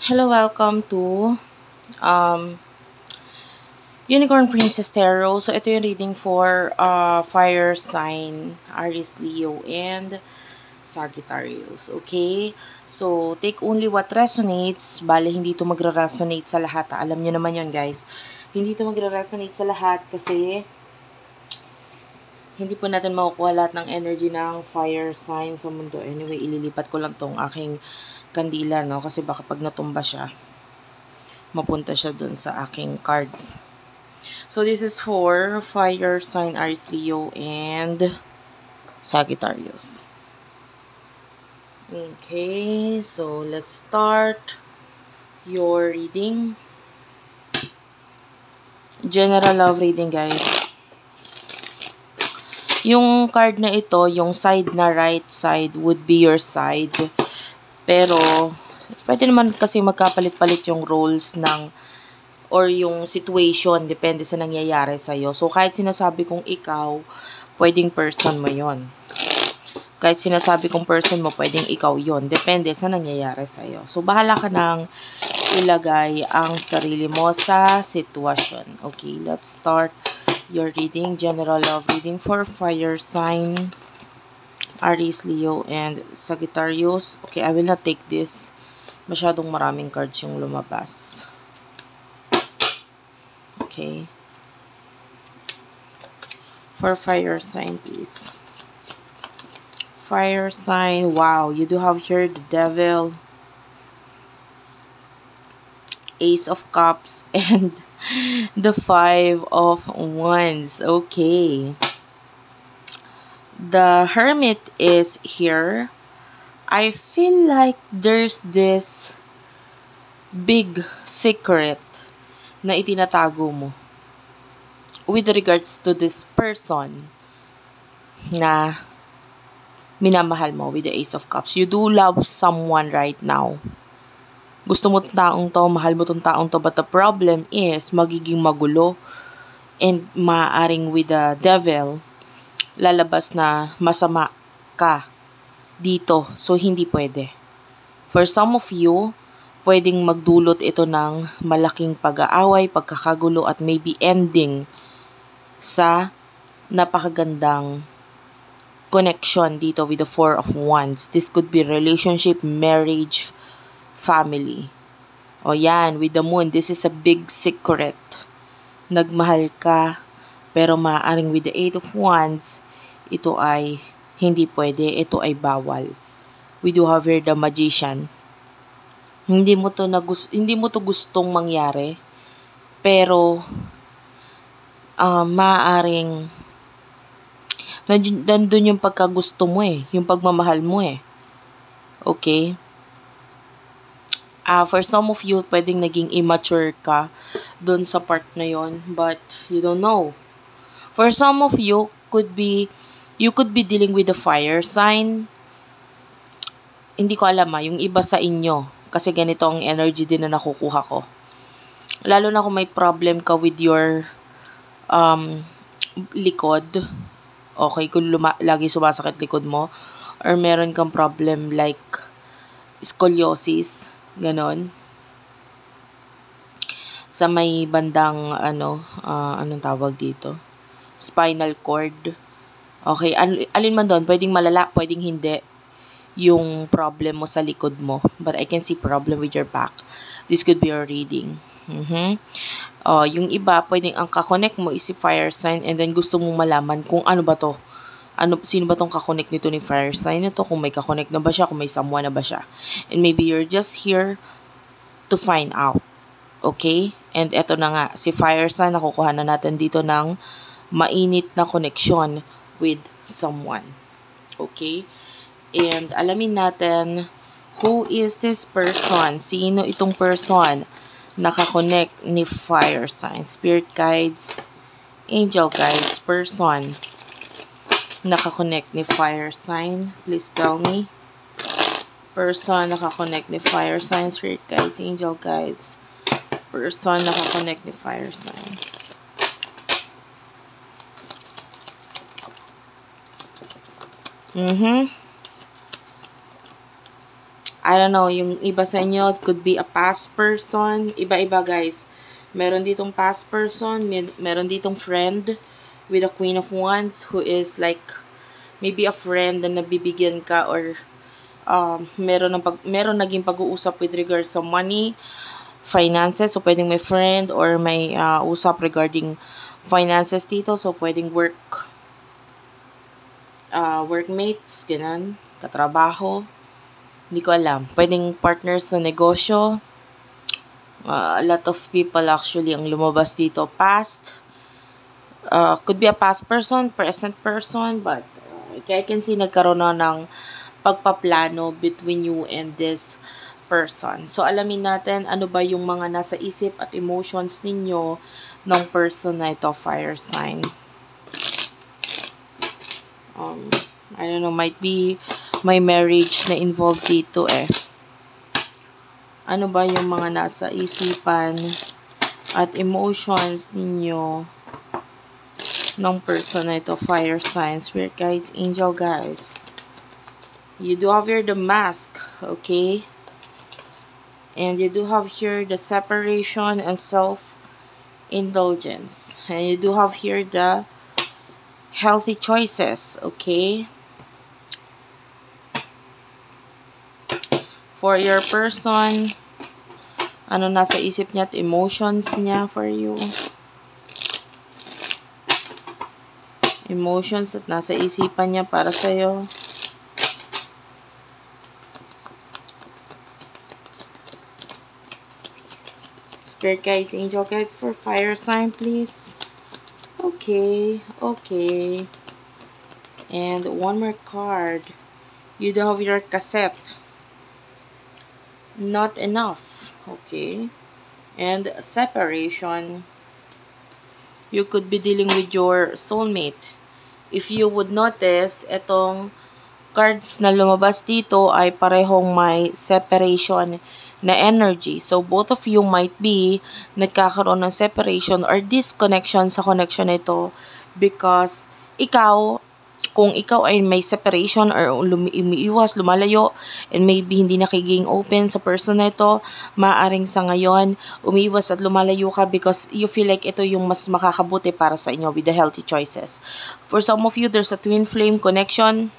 Hello, welcome to um, Unicorn Princess Tarot. So, ito yung reading for Fire Sign, Aries, Leo, and Sagittarius. Okay? So, take only what resonates. Bale, hindi ito magre-resonate sa lahat. Alam nyo naman yon guys. Hindi ito magre-resonate sa lahat kasi hindi po natin makukuha lahat ng energy ng fire sign sa mundo. Anyway, ililipat ko lang tong aking kandila, no? Kasi baka pag natumba siya, mapunta siya dun sa aking cards. So, this is for fire sign Aries, Leo, and Sagittarius. Okay, so let's start your reading. General love reading, guys. Yung card na ito, yung side na right side would be your side. Pero, pwede naman kasi magkapalit-palit yung roles ng or yung situation, depende sa nangyayari sa'yo. So, kahit sinasabi kong ikaw, pwedeng person mo yon. Kahit sinasabi kong person mo, pwedeng ikaw yon. Depende sa nangyayari sa'yo. So, bahala ka nang ilagay ang sarili mo sa sitwasyon. Okay, let's start your reading. General love reading for fire sign, Aries, Leo, and Sagittarius. Okay, I will not take this. Masyadong maraming cards yung lumabas. Okay. For fire sign, please. Fire sign. Wow, you do have here the devil, ace of cups, and the 5 of wands. Okay. The hermit is here. I feel like there's this big secret na itinatago mo with regards to this person na minamahal mo with the ace of cups. You do love someone right now. Gusto mo tong taong to, mahal mo tong taong to, but the problem is magiging magulo and maaaring with the devil lalabas na masama ka dito. So, hindi pwede. For some of you, pwedeng magdulot ito ng malaking pag-aaway, pagkakagulo, at maybe ending sa napakagandang connection dito with the 4 of wands. This could be relationship, marriage, family. O yan, with the moon, this is a big secret. Nagmahal ka, pero maaaring with the 8 of wands, ito ay hindi pwede, ito ay bawal. We do have here the magician. Hindi mo to gustong mangyari, pero maaaring nandun yung pagkagusto mo yung pagmamahal mo Okay? For some of you, pwedeng naging immature ka dun sa part na yon, but you don't know. For some of you, you could be dealing with a fire sign. Hindi ko alam yung iba sa inyo, kasi ganito ang energy din na nakukuha ko. Lalo na kung may problem ka with your likod. Okay, kung lagi sumasakit likod mo, or meron kang problem like scoliosis, ganon. Sa may bandang, anong tawag dito? Spinal cord. Okay, alin man doon, pwedeng malala, pwedeng hindi yung problem mo sa likod mo. But I can see problem with your back. This could be your reading. Yung iba, pwedeng ang kakonect mo is si fire sign, and then gusto mong malaman kung ano ba to. Sino ba tong kakonect nito ni fire sign nito? Kung may kakonect na ba siya, kung may someone na ba siya. And maybe you're just here to find out. Okay? And eto na nga, si fire sign, nakukuha na natin dito ng mainit na connection with someone. Okay? And alamin natin, who is this person? Sino itong person nakakonect ni fire sign? Spirit guides, angel guides, person nakakonect ni fire sign. Please tell me. Person nakakonect ni fire sign, spirit guides, angel guides. Person nakakonect ni fire sign. I don't know, yung iba sa inyo, it could be a past person. Iba-iba, guys. Meron ditong past person, meron ditong friend with a Queen of Wands who is like, maybe a friend na nabibigyan ka or meron naging pag-uusap with regards sa money, finances. So, pwedeng may friend or may usap regarding finances dito. So, pwedeng workmates, ganun, katrabaho. Hindi ko alam. Pwedeng partners sa negosyo. A lot of people actually ang lumabas dito. Past. Could be a past person, present person, but I can see nagkaroon na ng pagpaplano between you and this person. So, alamin natin ano ba yung mga nasa isip at emotions ninyo ng person na ito, fire sign. I don't know, might be may marriage na involved dito eh. Ano ba yung mga nasa isipan at emotions ninyo ng person na ito, fire signs, spirit guides, angel guides. You do have here the mask, okay? And you do have here the separation and self-indulgence. And you do have here the healthy choices, okay? For your person, ano nasa isip niya at emotions niya for you. Emotions at nasa isipan niya para sa'yo. Spirit guides, angel guides for fire sign, please. Okay, okay. And one more card. You do have your cassette. Not enough. Okay. And separation. You could be dealing with your soulmate. If you would notice, itong cards na lumabas dito ay parehong may separation na energy. So, both of you might be nagkakaroon ng separation or disconnection sa connection nito because kung ikaw ay may separation or umiiwas, lumalayo, and maybe hindi nakiging open sa person na ito, maaaring sa ngayon, umiiwas at lumalayo ka because you feel like ito yung mas makakabuti para sa inyo with the healthy choices. For some of you, there's a twin flame connection.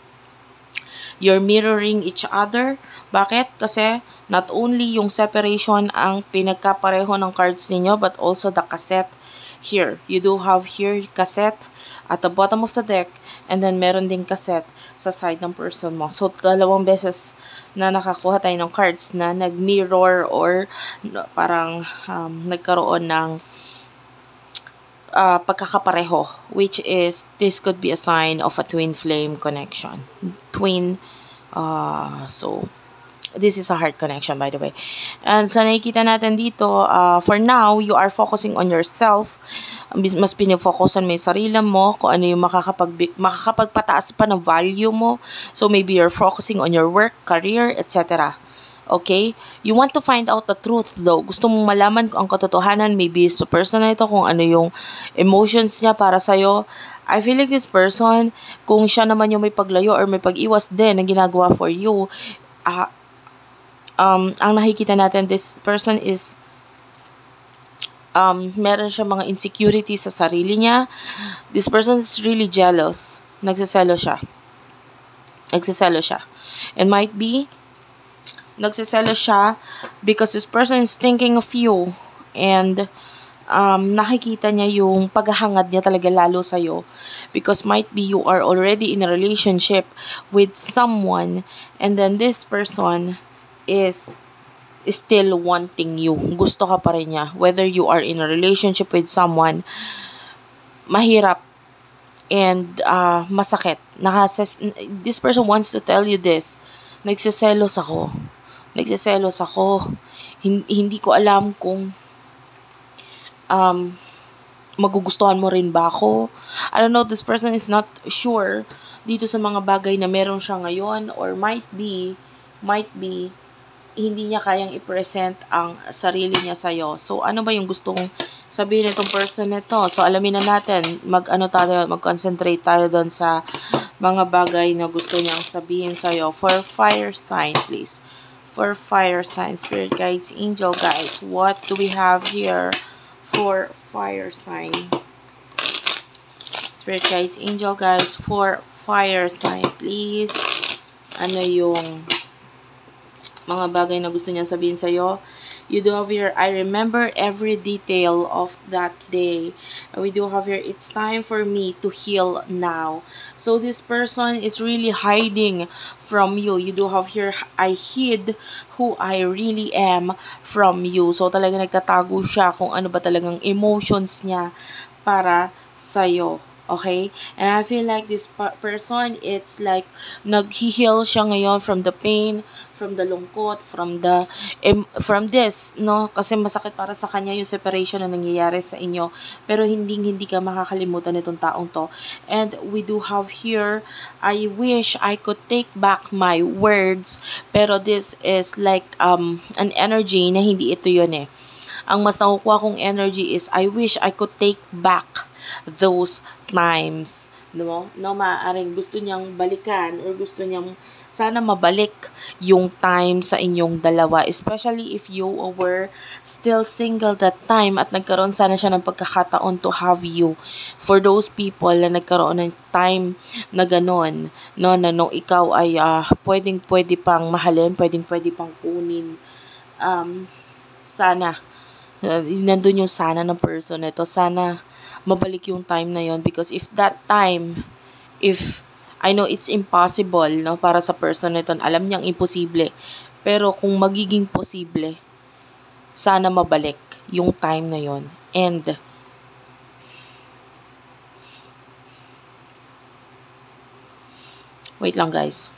You're mirroring each other. Bakit? Kasi not only yung separation ang pinagkapareho ng cards ninyo, but also the cassette here. You do have here cassette at the bottom of the deck, and then meron ding cassette sa side ng person mo. So, dalawang beses na nakakuha tayo ng cards na nag-mirror or parang nagkaroon ng pagkakapareho, which is, this could be a sign of a twin flame connection. So, this is a heart connection, by the way. And sa nakikita natin dito, for now, you are focusing on yourself. Mas pinifocusan mo yung sarili mo, kung ano yung makakapagpataas pa ng value mo. So, maybe you're focusing on your work, career, etc. Okay? You want to find out the truth though. Gusto mong malaman ang katotohanan, maybe sa person na ito, kung ano yung emotions niya para sa'yo. I feel like this person, kung siya naman yung may paglayo or may pag-iwas din na ginagawa for you, ang nakikita natin, this person is meron siya mga insecurities sa sarili niya. This person is really jealous. Nagsiselo siya. And might be, nagsiselo siya because this person is thinking of you. And nakikita niya yung paghahangad niya talaga lalo sa'yo. Because might be you are already in a relationship with someone. And then this person is still wanting you. Gusto ka pa rin niya. Whether you are in a relationship with someone, mahirap and masakit. This person wants to tell you this. Nagsiselos ako. Hindi ko alam kung magugustuhan mo rin ba ako. I don't know, this person is not sure dito sa mga bagay na meron siya ngayon, or might be hindi niya kayang i-present ang sarili niya sa'yo. So, ano ba yung gustong sabihin nitong person nito? So, alamin na natin. Mag-concentrate tayo doon sa mga bagay na gusto niyang sabihin sa'yo. For fire sign, please. for fire sign. Spirit guides, angel guides. What do we have here for fire sign? Spirit guides, angel guides for fire sign. Please, ano yung mga bagay na gusto niya sabihin sa'yo? You do have here, I remember every detail of that day. And we do have here, it's time for me to heal now. So this person is really hiding from you. You do have here, I hid who I really am from you. So talaga nagtatago siya kung ano ba talagang emotions niya para sa'yo. Okay? And I feel like this person, it's like nag-heal siya ngayon from the pain, from the lungkot, from this, no? Kasi masakit para sa kanya yung separation na nangyayari sa inyo. Pero hindi ka makakalimutan nitong taong to. And we do have here, I wish I could take back my words. Pero this is like an energy na hindi ito yun eh. Ang mas nakukuha kong energy is, I wish I could take back those times. No, maaaring gusto niyang balikan or gusto niyang sana mabalik yung time sa inyong dalawa, especially if you were still single that time at nagkaroon sana siya ng pagkakataon to have you. For those people na nagkaroon ng time na ganon, no, na nung ikaw ay pwede pang mahalin, pwede pang kunin, sana nandun yung sana ng person na ito, sana mabalik yung time na yon, because if that time, if I know it's impossible, no, para sa person nito, alam niyang imposible, pero kung magiging posible, sana mabalik yung time na yon. And wait lang guys,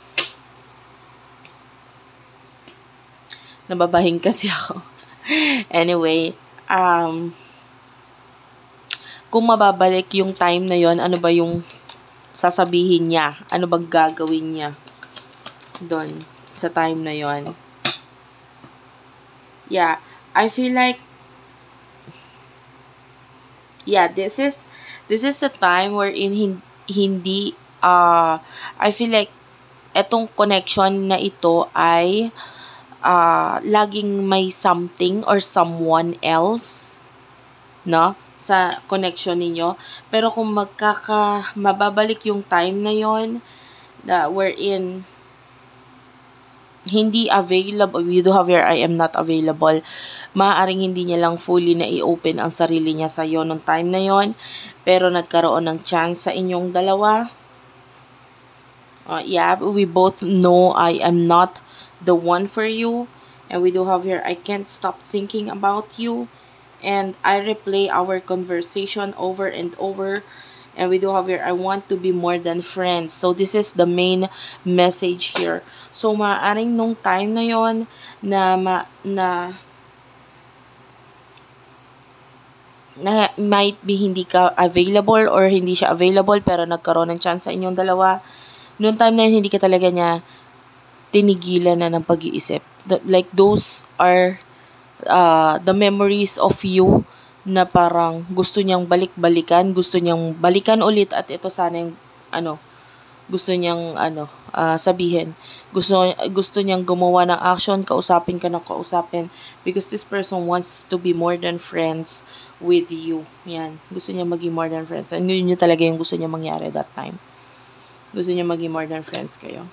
nababahing kasi ako. Anyway, kung mababalik yung time na yon, ano ba yung sasabihin niya? Ano bang gagawin niya doon sa time na yon? Yeah, I feel like, yeah, this is the time wherein hindi I feel like etong connection na ito ay laging may something or someone else, no, sa connection ninyo. Pero kung mababalik yung time na yon, wherein hindi available, you do have your I am not available, maaaring hindi niya lang fully na i-open ang sarili niya sa iyo nung time na yon, pero nagkaroon ng chance sa inyong dalawa. Yeah, we both know I am not the one for you. And we do have here, I can't stop thinking about you. And I replay our conversation over and over. And we do have here, I want to be more than friends. So this is the main message here. So maaaring nung time na yon na might be hindi ka available or hindi siya available, pero nagkaroon ng chance sa inyong dalawa. Noong time na yun, hindi ka talaga niya tinigilan na ng pag-iisip. Like those are the memories of you na parang gusto niyang balikan, gusto niyang balikan ulit, at ito sana yung gusto niyang sabihin. Gusto niyang gumawa ng action, kausapin ka ng kausapin, because this person wants to be more than friends with you. Yan. Gusto niya maging more than friends. And yun talaga yung gusto niya mangyari that time. Gusto niya maging more than friends kayo.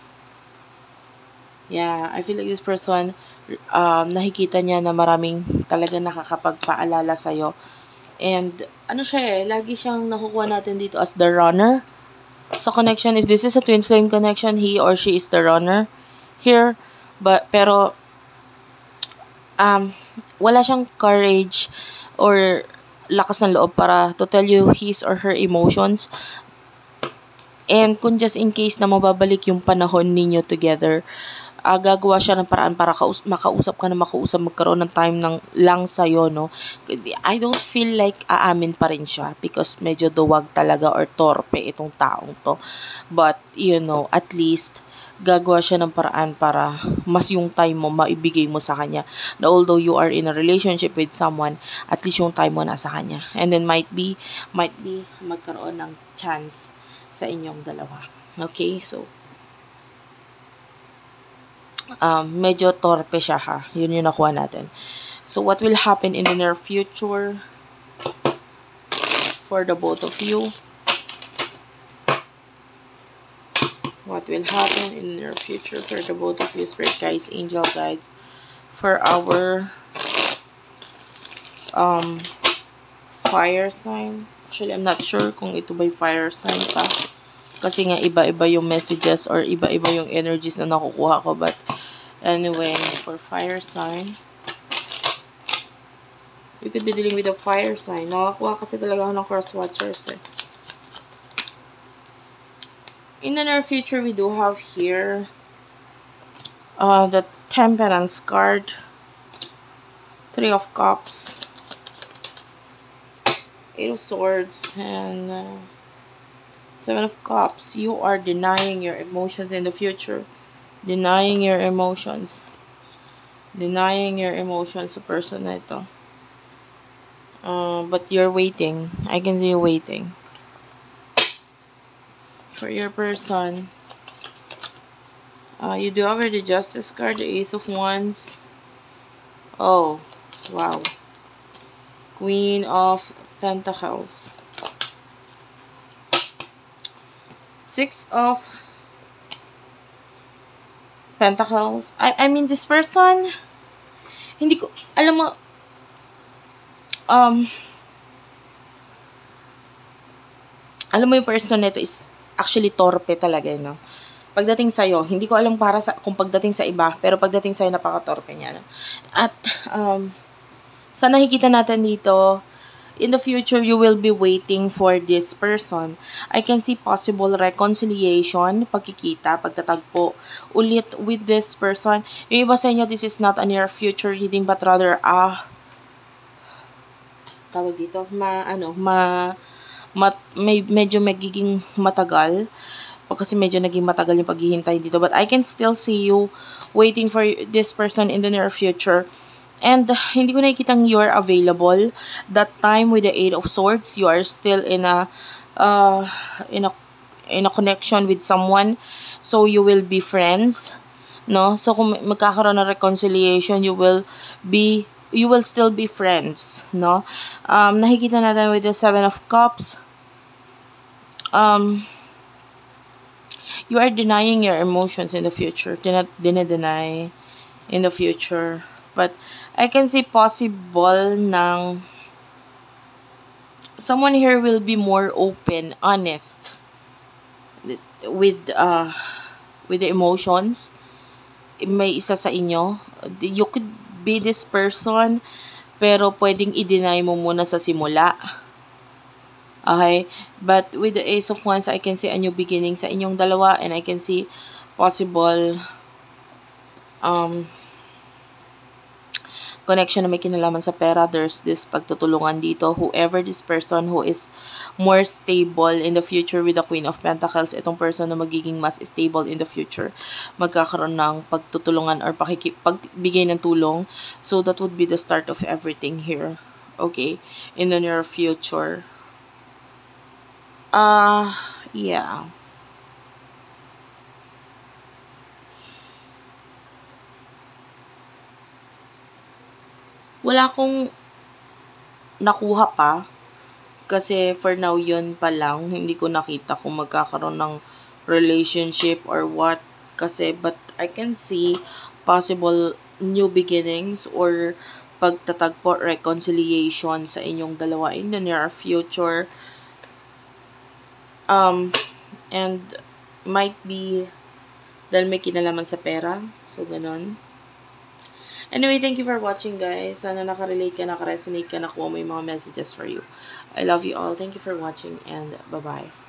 Yeah, I feel like this person, nakikita niya na maraming talaga nakakapagpaalala sa'yo. And, siya lagi siyang nakukuha natin dito as the runner. Sa connection, if this is a twin flame connection, he or she is the runner here. Pero, wala siyang courage or lakas ng loob para to tell you his or her emotions. And kung just in case na mababalik yung panahon ninyo together, gagawa siya ng paraan para makausap ka na makausap, magkaroon ng time lang sa'yo, no? I don't feel like aamin pa rin siya because medyo duwag talaga or torpe itong taong to. But, at least, gagawa siya ng paraan para mas yung time mo maibigay mo sa kanya. Na although you are in a relationship with someone, at least yung time mo nasa kanya. And then might be magkaroon ng chance sa inyong dalawa. Okay, so medyo torpe siya ha. Yun yung nakuha natin. So, what will happen in the near future for the both of you? What will happen in the near future for the both of you, spirit guides, angel guides, for our fire sign? Actually, I'm not sure kung ito ba'y fire sign pa. Kasi nga, iba-iba yung messages or iba-iba yung energies na nakukuha ko. But, anyway, for fire sign, we could be dealing with a fire sign. Nakakuha kasi talaga ako ng cross watchers eh. In the near future, we do have here the Temperance card, 3 of Cups, 8 of Swords, and 7 of Cups. You are denying your emotions in the future. Denying your emotions. Denying your emotions sa person na ito. But you're waiting. I can see you waiting. For your person, you do have the Justice card, the Ace of Wands. Oh, wow. Queen of Pentacles. 6 of Pentacles. I mean, this person, hindi ko, alam mo, alam mo yung person nito is actually torpe talaga, no? Pagdating sa'yo, hindi ko alam para sa, kung pagdating sa iba, pero pagdating sa'yo, napaka-torpe niya, no? At, sa nakikita natin dito, in the future, you will be waiting for this person. I can see possible reconciliation, pagkikita, pagtatagpo, ulit with this person. Yung iba sa inyo, this is not a near future reading, but rather, tawag dito, medyo magiging matagal. Kasi medyo naging matagal yung paghihintay dito. But I can still see you waiting for this person in the near future. And hindi ko nakikitang you are available. That time with the 8 of Swords, you are still in a connection with someone. So you will be friends. No? So kung magkakaroon ng reconciliation, you will still be friends. No? Nakikita natin with the 7 of Cups. You are denying your emotions in the future. Deny in the future. But I can see possible ng someone here will be more open, honest with the emotions. May isa sa inyo. You could be this person, pero pwedeng i-deny mo muna sa simula. Okay? But with the Ace of Wands, I can see a new beginning sa inyong dalawa, and I can see possible connection na may kinalaman sa pera. There's this pagtutulungan dito. Whoever this person who is more stable in the future with the Queen of Pentacles, itong person na magiging mas stable in the future, magkakaroon ng pagtutulungan or pagbigay ng tulong. So that would be the start of everything here. Okay? In the near future. Yeah. Wala akong nakuha pa. Kasi for now, yun pa lang. Hindi ko nakita kung magkakaroon ng relationship or what. Kasi, but I can see possible new beginnings or pagtatagpo, reconciliation sa inyong dalawa in the near future. And might be dahil may kinalaman sa pera. So, ganun. Anyway, thank you for watching, guys. Sana nakarelate ka, nakaresonate ka, nakuha mo yung mga messages for you. I love you all. Thank you for watching, and bye-bye.